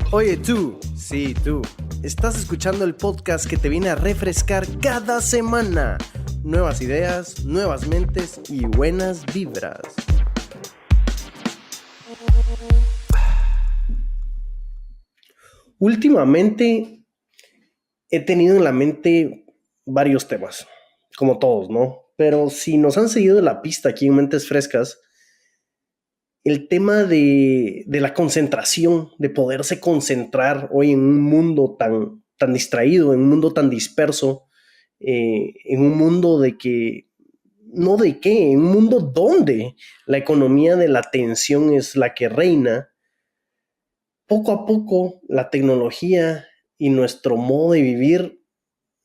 Oye tú, sí tú, estás escuchando el podcast que te viene a refrescar cada semana. Nuevas ideas, nuevas mentes y buenas vibras. Últimamente he tenido en la mente varios temas, como todos, ¿no? Pero si nos han seguido la pista aquí en Mentes Frescas, el tema de la concentración, de poderse concentrar hoy en un mundo tan distraído, en un mundo tan disperso, en un mundo en un mundo donde la economía de la atención es la que reina. Poco a poco la tecnología y nuestro modo de vivir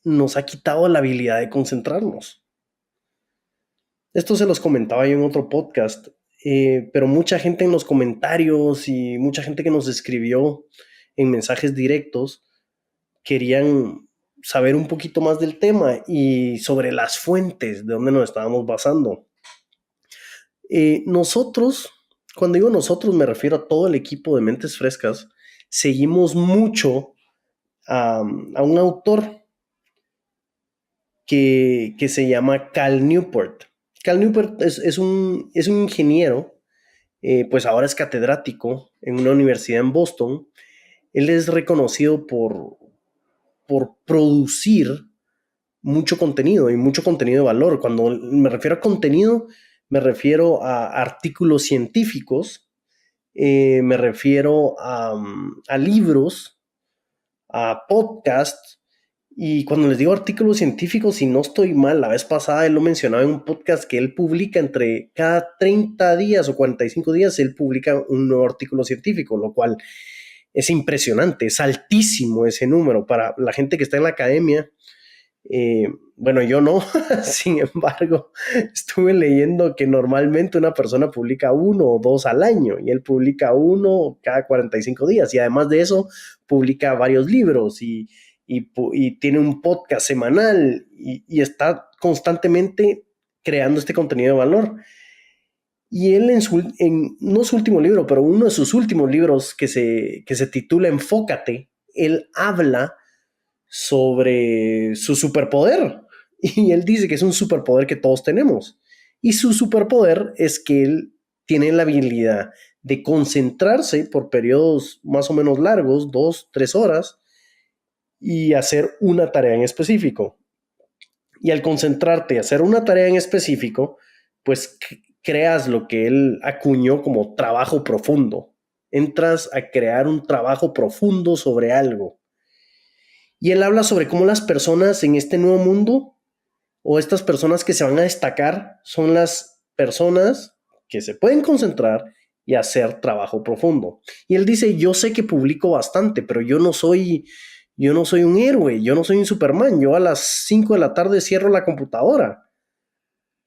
nos ha quitado la habilidad de concentrarnos. Esto se los comentaba yo en otro podcast, pero mucha gente en los comentarios y mucha gente que nos escribió en mensajes directos querían saber un poquito más del tema y sobre las fuentes de donde nos estábamos basando. Nosotros, cuando digo nosotros me refiero a todo el equipo de Mentes Frescas, seguimos mucho a un autor que se llama Cal Newport. Cal Newport es un ingeniero, pues ahora es catedrático en una universidad en Boston. Él es reconocido por producir mucho contenido y mucho contenido de valor. Cuando me refiero a contenido, me refiero a artículos científicos, me refiero a libros, a podcasts. Y cuando les digo artículos científicos, si no estoy mal, la vez pasada él lo mencionaba en un podcast que él publica entre cada 30 días o 45 días, él publica un nuevo artículo científico, lo cual es impresionante, es altísimo ese número para la gente que está en la academia. Bueno, yo no, sin embargo, estuve leyendo que normalmente una persona publica 1 o 2 al año y él publica 1 cada 45 días y además de eso publica varios libros y tiene un podcast semanal y está constantemente creando este contenido de valor. Y él no su último libro, pero uno de sus últimos libros que se titula Enfócate, él habla sobre su superpoder. Y él dice que es un superpoder que todos tenemos. Y su superpoder es que él tiene la habilidad de concentrarse por periodos más o menos largos, 2, 3 horas, y hacer una tarea en específico. Y al concentrarte y hacer una tarea en específico, pues creas lo que él acuñó como trabajo profundo. Entras a crear un trabajo profundo sobre algo. Y él habla sobre cómo las personas en este nuevo mundo o estas personas que se van a destacar son las personas que se pueden concentrar y hacer trabajo profundo. Y él dice, yo sé que publico bastante, pero yo no soy un héroe, yo no soy un Superman. Yo a las 5 de la tarde cierro la computadora.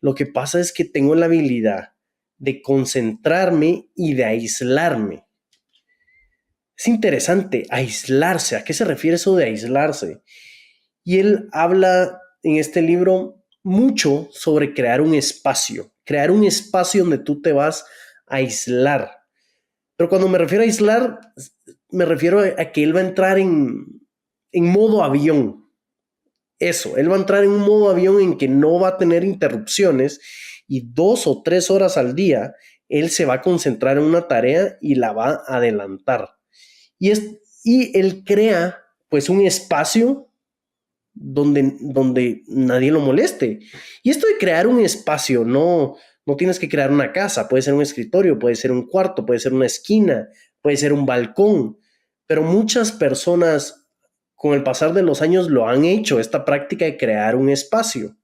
Lo que pasa es que tengo la habilidad de concentrarme y de aislarme. Es interesante, aislarse. ¿A qué se refiere eso de aislarse? Y él habla en este libro mucho sobre crear un espacio donde tú te vas a aislar. Pero cuando me refiero a aislar, me refiero a que él va a entrar en modo avión. Eso, él va a entrar en un modo avión en que no va a tener interrupciones y 2 o 3 horas al día él se va a concentrar en una tarea y la va a adelantar. Y él crea pues un espacio donde nadie lo moleste. Y esto de crear un espacio, no tienes que crear una casa, puede ser un escritorio, puede ser un cuarto, puede ser una esquina, puede ser un balcón, pero muchas personas con el pasar de los años lo han hecho, esta práctica de crear un espacio.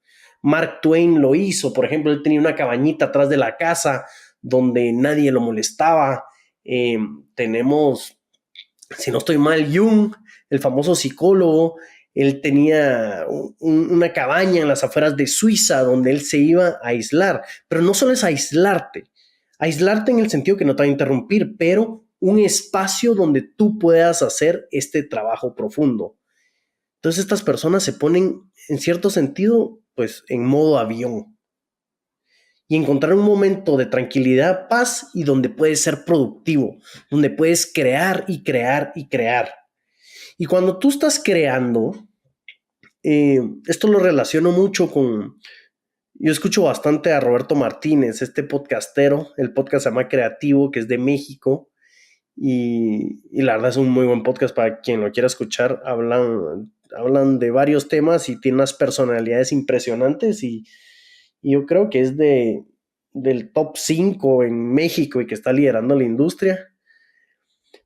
Mark Twain lo hizo, por ejemplo, él tenía una cabañita atrás de la casa donde nadie lo molestaba. Tenemos, si no estoy mal, Jung, el famoso psicólogo, él tenía una cabaña en las afueras de Suiza donde él se iba a aislar. Pero no solo es aislarte en el sentido que no te va a interrumpir, pero un espacio donde tú puedas hacer este trabajo profundo. Entonces estas personas se ponen, en cierto sentido, pues en modo avión. y encontrar un momento de tranquilidad, paz y donde puedes ser productivo, donde puedes crear y crear y crear. Y cuando tú estás creando, esto lo relaciono mucho con... Yo escucho bastante a Roberto Martínez, este podcastero, el podcast se llama Creativo, que es de México, y la verdad es un muy buen podcast para quien lo quiera escuchar. Hablan de varios temas y tiene unas personalidades impresionantes y yo creo que es del top 5 en México y que está liderando la industria.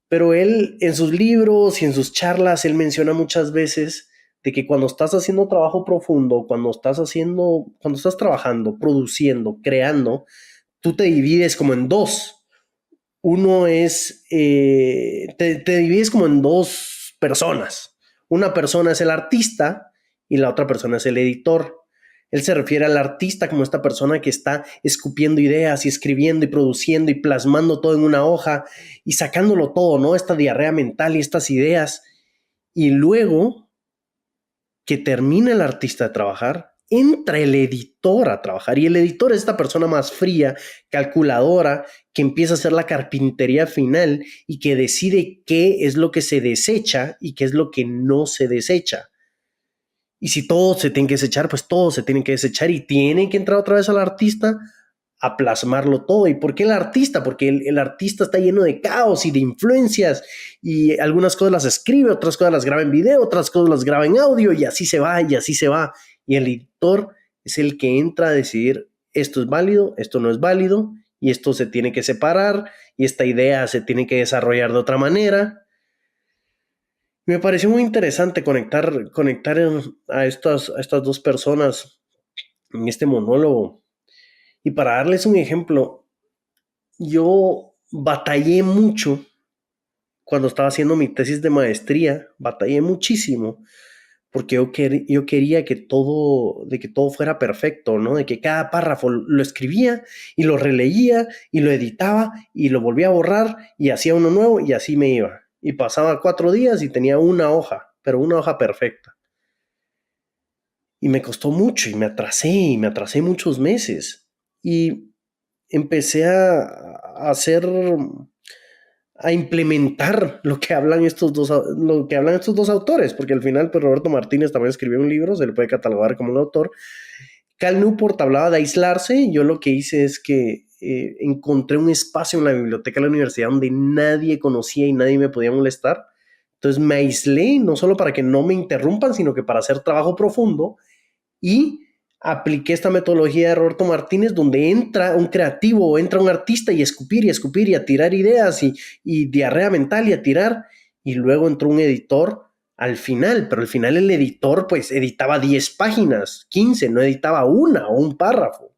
Pero él en sus libros y en sus charlas, él menciona muchas veces de que cuando estás haciendo trabajo profundo, cuando estás trabajando, produciendo, creando, tú te divides como en dos. Uno es, te divides como en dos personas. Una persona es el artista y la otra persona es el editor. Él se refiere al artista como esta persona que está escupiendo ideas y escribiendo y produciendo y plasmando todo en una hoja y sacándolo todo, ¿no? Esta diarrea mental y estas ideas. Y luego que termina el artista de trabajar, entra el editor a trabajar. Y el editor es esta persona más fría, calculadora, que empieza a hacer la carpintería final y que decide qué es lo que se desecha y qué es lo que no se desecha. Y si todo se tiene que desechar, pues todo se tiene que desechar y tiene que entrar otra vez al artista a plasmarlo todo. ¿Y por qué el artista? Porque el artista está lleno de caos y de influencias y algunas cosas las escribe, otras cosas las graba en video, otras cosas las graba en audio y así se va y así se va. Y el editor es el que entra a decidir esto es válido, esto no es válido y esto se tiene que separar y esta idea se tiene que desarrollar de otra manera. Me pareció muy interesante conectar a estas dos personas en este monólogo. Y para darles un ejemplo, yo batallé mucho cuando estaba haciendo mi tesis de maestría, batallé muchísimo porque yo quería de que todo fuera perfecto, ¿no? De que cada párrafo lo escribía y lo releía y lo editaba y lo volvía a borrar y hacía uno nuevo y así me iba. Y pasaba 4 días y tenía una hoja, pero una hoja perfecta. Y me costó mucho y me atrasé muchos meses. Y empecé a implementar lo que hablan estos dos autores, porque al final pues Roberto Martínez también escribió un libro, se le puede catalogar como un autor. Cal Newport hablaba de aislarse. Yo lo que hice es que encontré un espacio en la biblioteca de la universidad donde nadie conocía y nadie me podía molestar. Entonces me aislé, no solo para que no me interrumpan, sino que para hacer trabajo profundo, y apliqué esta metodología de Roberto Martínez donde entra un creativo, entra un artista y escupir y a tirar ideas y diarrea mental y a tirar, y luego entró un editor al final, pero al final el editor pues editaba 10 páginas, 15, no editaba una o un párrafo.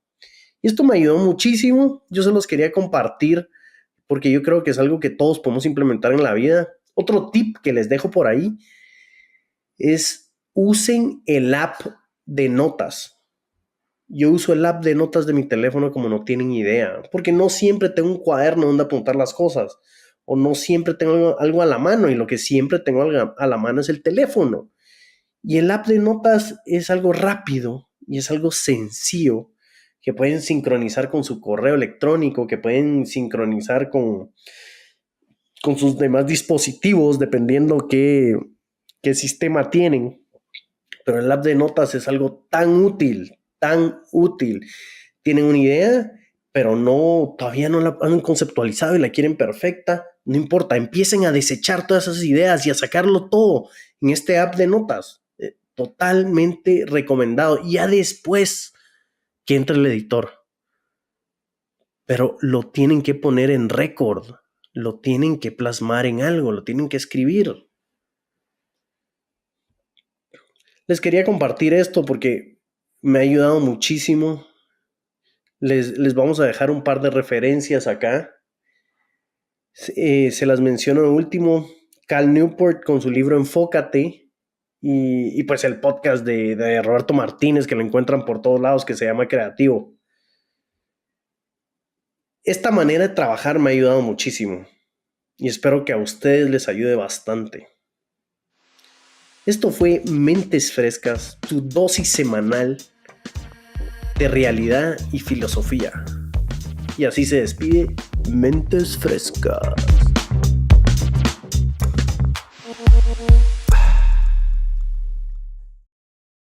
Y esto me ayudó muchísimo, yo se los quería compartir porque yo creo que es algo que todos podemos implementar en la vida. Otro tip que les dejo por ahí es usen el app de notas. Yo uso el app de notas de mi teléfono como no tienen idea, porque no siempre tengo un cuaderno donde apuntar las cosas, o no siempre tengo algo a la mano, y lo que siempre tengo a la mano es el teléfono. Y el app de notas es algo rápido y es algo sencillo, que pueden sincronizar con su correo electrónico, que pueden sincronizar con sus demás dispositivos, dependiendo qué sistema tienen. Pero el app de notas es algo tan útil, tan útil. Tienen una idea, pero todavía no la han conceptualizado y la quieren perfecta. No importa, empiecen a desechar todas esas ideas y a sacarlo todo en este app de notas. Totalmente recomendado. Y ya después que entre el editor. Pero lo tienen que poner en récord, lo tienen que plasmar en algo, lo tienen que escribir. Les quería compartir esto porque me ha ayudado muchísimo. Les vamos a dejar un par de referencias acá. Se las menciono en último. Cal Newport con su libro Enfócate y pues el podcast de Roberto Martínez que lo encuentran por todos lados que se llama Creativo. Esta manera de trabajar me ha ayudado muchísimo y espero que a ustedes les ayude bastante. Esto fue Mentes Frescas, tu dosis semanal de realidad y filosofía. Y así se despide Mentes Frescas.